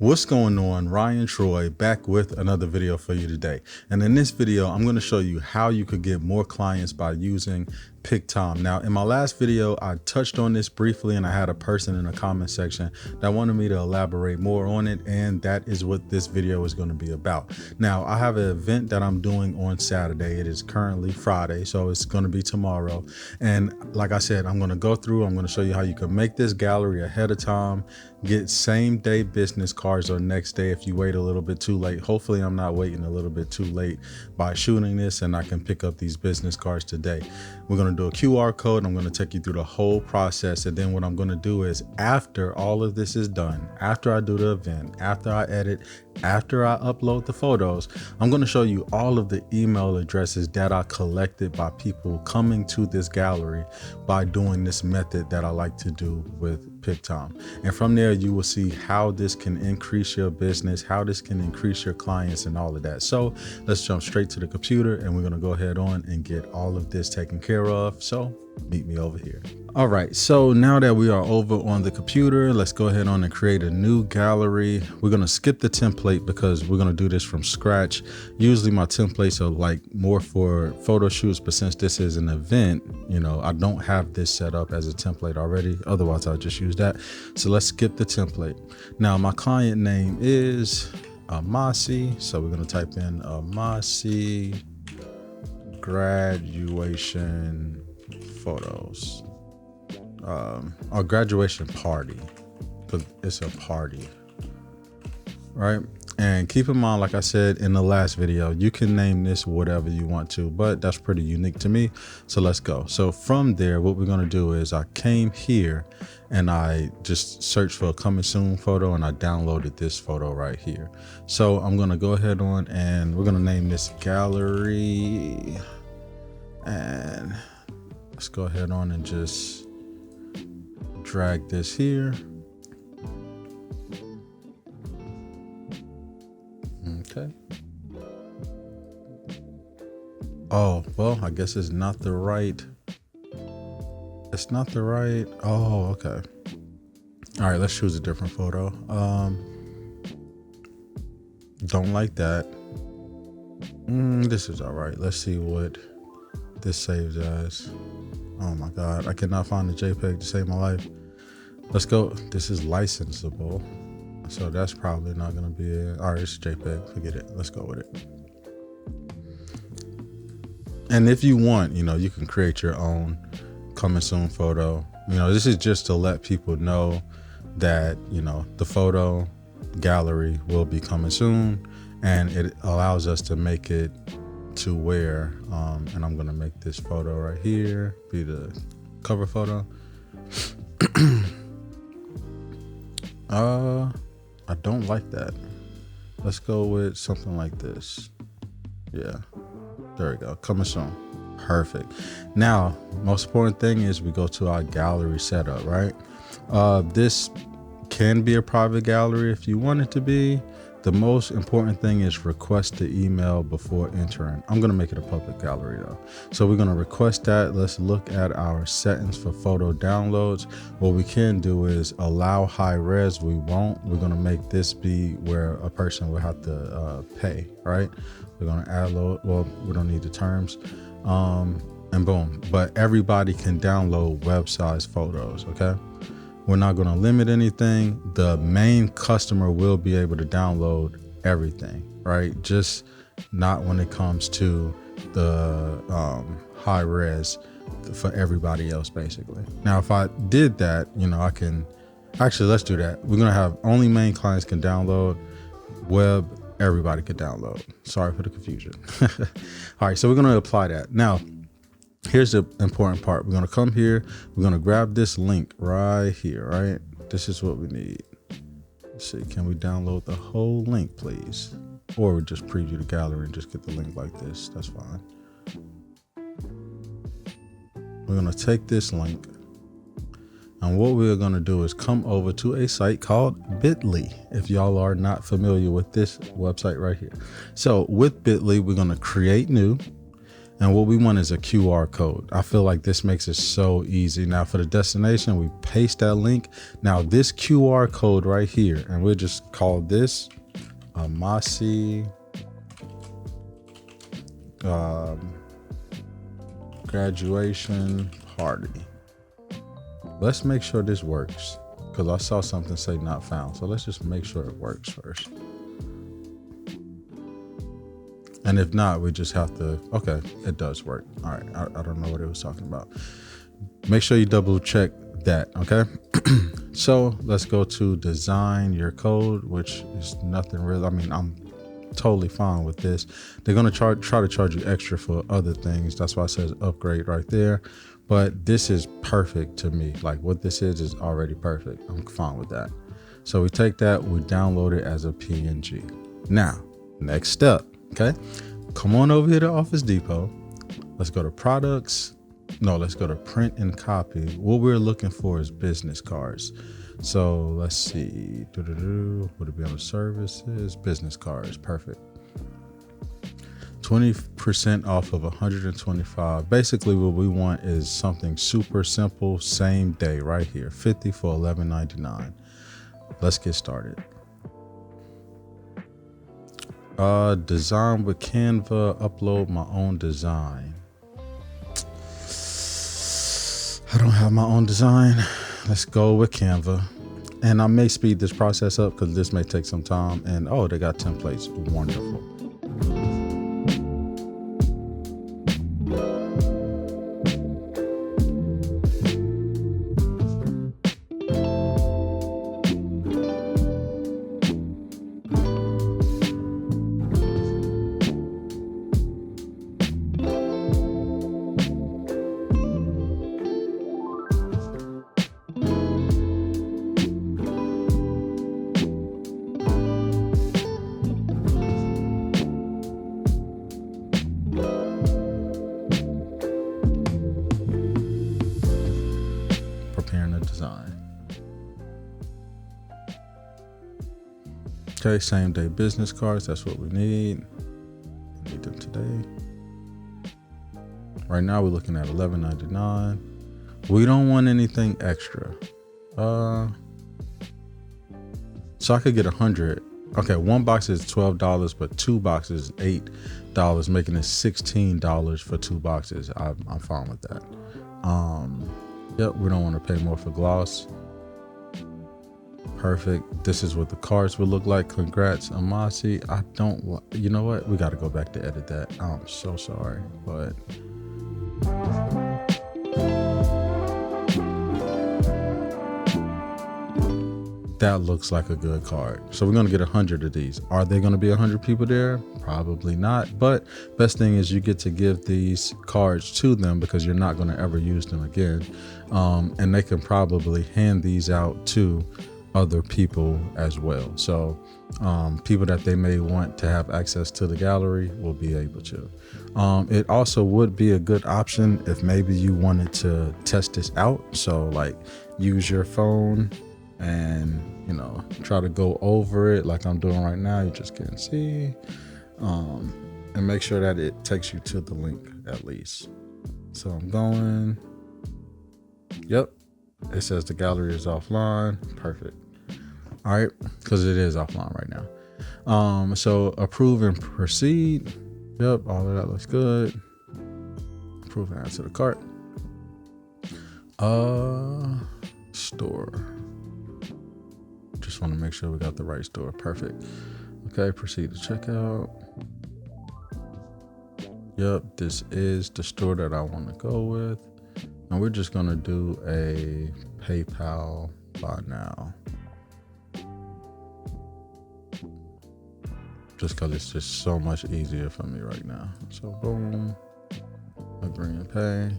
What's going on? Ryan Troy back with another video for you today. And in this video, I'm going to show you how you could get more clients by using Pic-Time. Now, in my last video, I touched on this briefly and I had a person in the comment section that wanted me to elaborate more on it. And that is what this video is going to be about. Now, I have an event that I'm doing on Saturday. It is currently Friday, so it's going to be tomorrow. And like I said, I'm going to go through, I'm going to show you how you can make this gallery ahead of time, get same day business cards or next day if you wait a little bit too late. Hopefully I'm not waiting a little bit too late by shooting this and I can pick up these business cards today. We're going to do a QR code. I'm going to take you through the whole process. And then what I'm going to do is after all of this is done, after I do the event, after I edit, after I upload the photos, I'm going to show you all of the email addresses that I collected by people coming to this gallery by doing this method that I like to do with Pic-Time. And from there, you will see how this can increase your business, how this can increase your clients and all of that. So let's jump straight to the computer and we're going to go ahead on and get all of this taken care of. So meet me over here. All right, so now that we are over on the computer, let's go ahead on and create a new gallery. We're going to skip the template because we're going to do this from scratch. Usually my templates are like more for photo shoots, but since this is an event, you know, I don't have this set up as a template already. Otherwise I'll just use that. So let's skip the template. Now my client name is Amasi. So we're going to type in Amasi graduation photos. Or graduation party, because it's a party, right? And keep in mind, like I said in the last video, you can name this whatever you want to, but that's pretty unique to me. So let's go. So from there, what we're going to do is I came here and I just searched for a coming soon photo and I downloaded this photo right here. So I'm going to go ahead on and we're going to name this gallery, and let's go ahead on and just drag this here. Okay. Oh, well, I guess it's not the right. Oh, okay. All right, let's choose a different photo. Don't like that. This is all right. Let's see what this saves as. Oh my God, I cannot find the JPEG to save my life. Let's go. This is licensable, so that's probably not gonna be it. All right, it's JPEG, forget it. Let's go with it. And if you want, you know, you can create your own coming soon photo. You know, this is just to let people know that, you know, the photo gallery will be coming soon, and it allows us to make it to where, and I'm gonna make this photo right here be the cover photo. I don't like that. Let's go with something like this. Yeah, there we go, coming soon. Perfect. Now, most important thing is we go to our gallery setup, right? This can be a private gallery if you want it to be. The most important thing is request the email before entering. I'm going to make it a public gallery though. So we're going to request that. Let's look at our settings for photo downloads. What we can do is allow high res. We won't. We're going to make this be where a person will have to pay, right? We're going to add load. Well, we don't need the terms. And boom. But everybody can download web size photos, okay? We're not going to limit anything. The main customer will be able to download everything, right? Just not when it comes to the high res for everybody else, basically. Now, if I did that, you know, I can actually, let's do that. We're going to have only main clients can download, web, everybody could download. Sorry for the confusion. All right, so we're going to apply that. Now, here's the important part. We're going to come here. We're going to grab this link right here, right? This is what we need. Let's see. Can we download the whole link, please? Or we just preview the gallery and just get the link like this. That's fine. We're going to take this link. And what we're going to do is come over to a site called Bit.ly. If y'all are not familiar with this website right here. So with Bit.ly, we're going to create new. And what we want is a QR code. I feel like this makes it so easy. Now for the destination, we paste that link. Now this QR code right here, and we'll just call this Amasi graduation party. Let's make sure this works, because I saw something say not found. So let's just make sure it works first. And if not, we just have to, okay, it does work. All right, I don't know what it was talking about. Make sure you double check that, okay? So let's go to design your code, which is nothing real. I mean, I'm totally fine with this. They're gonna try to charge you extra for other things. That's why it says upgrade right there. But this is perfect to me. Like what this is already perfect. I'm fine with that. So we take that, we download it as a PNG. Now, next step, okay? Come on over here to Office Depot. Let's go to products. No, let's go to print and copy. What we're looking for is business cards. So let's see. Would it be on the services? Business cards, perfect. 20% off of 125. Basically what we want is something super simple, same day right here. 50 for $11.99. Let's get started. Design with Canva, upload my own design. I don't have my own design. Let's go with Canva. And I may speed this process up because this may take some time. And oh, they got templates. Wonderful. Preparing a design. Okay, same day business cards. That's what we need. We need them today. Right now we're looking at $11.99. We don't want anything extra. So I could get 100. Okay, one box is $12, but two boxes is $8, making it $16 for two boxes. I'm fine with that. Yep, we don't want to pay more for gloss. Perfect. This is what the cards will look like. Congrats, Amasi. I don't, you know what? We got to go back to edit that. I'm so sorry, but. That looks like a good card. So we're going to get 100 of these. Are there going to be 100 people there? Probably not. But best thing is you get to give these cards to them because you're not going to ever use them again. And they can probably hand these out to other people as well. So people that they may want to have access to the gallery will be able to. It also would be a good option if maybe you wanted to test this out. So like use your phone and, you know, try to go over it like I'm doing right now. You just can't see. And make sure that it takes you to the link at least. So I'm going. Yep. It says the gallery is offline. Perfect. All right. Because it is offline right now. So approve and proceed. Yep. All of that looks good. Approve and add to the cart. Store. Just want to make sure we got the right store. Perfect. Okay, proceed to checkout. Yep, this is the store that I want to go with. And we're just going to do a PayPal buy now. Just because it's just so much easier for me right now. So boom, agree and pay.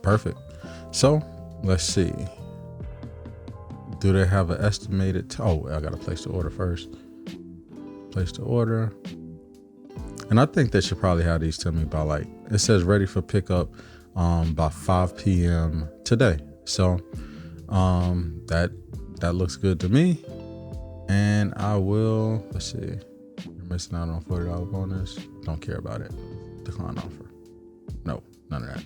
Perfect. So let's see. Do they have an estimated? Oh, I gotta place the order first. Place the order. And I think they should probably have these to me by like, it says ready for pickup by 5 p.m. today. So that looks good to me. And I will, let's see. You're missing out on $40 bonus. Don't care about it. Decline offer. No, none of that.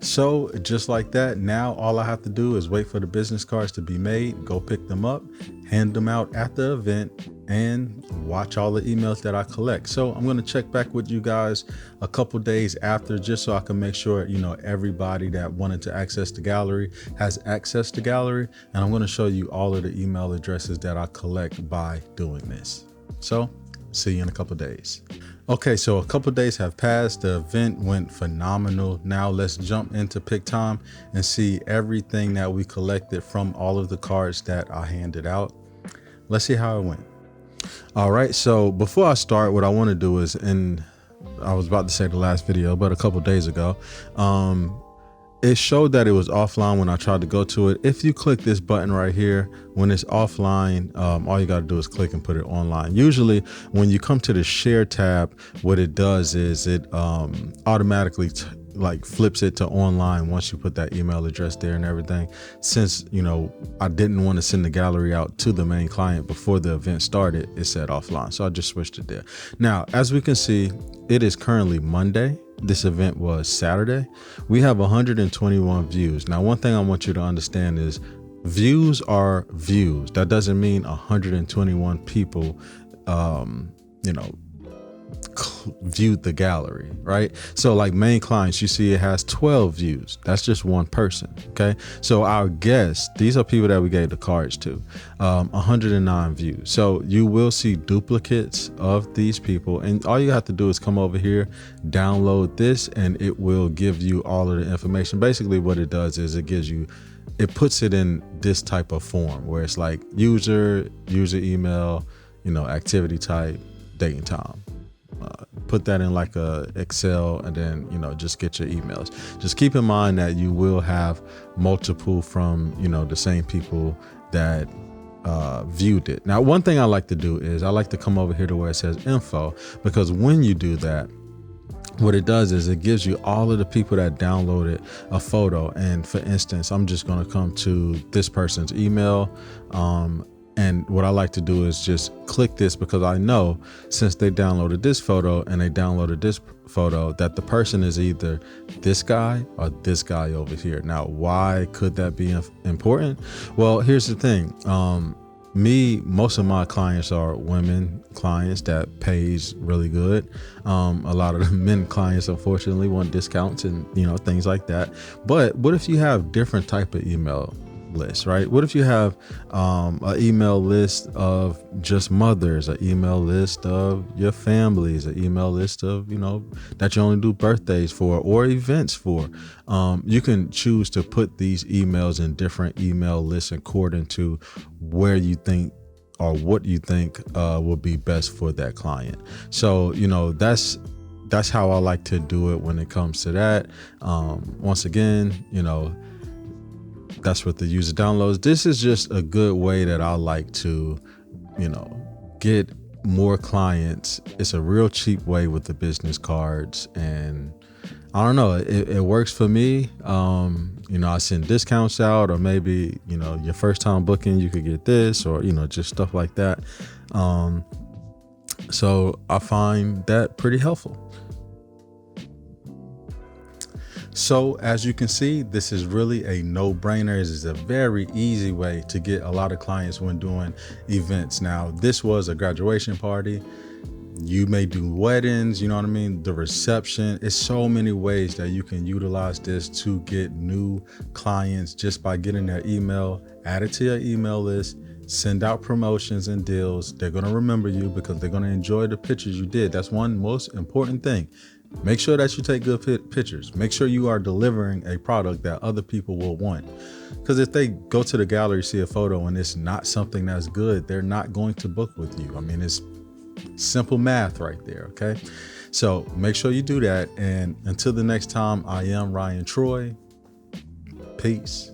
So just like that, now all I have to do is wait for the business cards to be made, go pick them up, hand them out at the event, and watch all the emails that I collect. So I'm going to check back with you guys a couple days after, just so I can make sure, everybody that wanted to access the gallery has access to gallery. And I'm going to show you all of the email addresses that I collect by doing this. So see you in a couple days. Okay, so a couple days have passed. The event went phenomenal. Now let's jump into Pic-Time and see everything that we collected from all of the cards that I handed out. Let's see how it went. All right, so before I start, what I want to do is, and I was about to say the last video, but a couple days ago, it showed that it was offline when I tried to go to it. If you click this button right here, when it's offline, all you got to do is click and put it online. Usually when you come to the share tab, what it does is it automatically flips it to online once you put that email address there and everything. Since, I didn't want to send the gallery out to the main client before the event started, it said offline. So I just switched it there. Now, as we can see, it is currently Monday. This event was Saturday. We have 121 views. Now, one thing I want you to understand is views are views. That doesn't mean 121 people, viewed the gallery, right? So like main clients, you see it has 12 views. That's just one person. Okay. So our guests, these are people that we gave the cards to, 109 views. So you will see duplicates of these people. And all you have to do is come over here, download this, and it will give you all of the information. Basically what it does is it puts it in this type of form where it's like user email, activity type, date and time. Put that in like a Excel, and then just get your emails. Just keep in mind that you will have multiple from the same people that viewed it. Now, one thing I like to do is I like to come over here to where it says info, because when you do that, what it does is it gives you all of the people that downloaded a photo. And for instance, I'm just going to come to this person's email. And what I like to do is just click this, because I know since they downloaded this photo and they downloaded this photo that the person is either this guy or this guy over here. Now, why could that be important? Well, here's the thing. Most of my clients are women clients that pays really good. A lot of the men clients, unfortunately, want discounts and, things like that. But what if you have different type of email list, right? What if you have an email list of just mothers, an email list of your families, an email list of, that you only do birthdays for or events for? You can choose to put these emails in different email lists according to where you think or what you think will be best for that client. So, that's how I like to do it when it comes to that. Once again, that's what the user downloads. This is just a good way that I like to, get more clients. It's a real cheap way with the business cards. And I don't know, it works for me. I send discounts out, or maybe, your first time booking, you could get this, or, just stuff like that. So I find that pretty helpful. So as you can see, this is really a no-brainer. This is a very easy way to get a lot of clients when doing events. Now, this was a graduation party. You may do weddings, the reception. It's so many ways that you can utilize this to get new clients just by getting their email added to your email list. Send out promotions and deals. They're going to remember you because they're going to enjoy the pictures you did. That's one most important thing. Make sure that you take good pictures. Make sure you are delivering a product that other people will want. Because if they go to the gallery, see a photo, and it's not something that's good, they're not going to book with you. I mean, it's simple math right there, okay? So make sure you do that. And until the next time, I am Ryan Troy. Peace.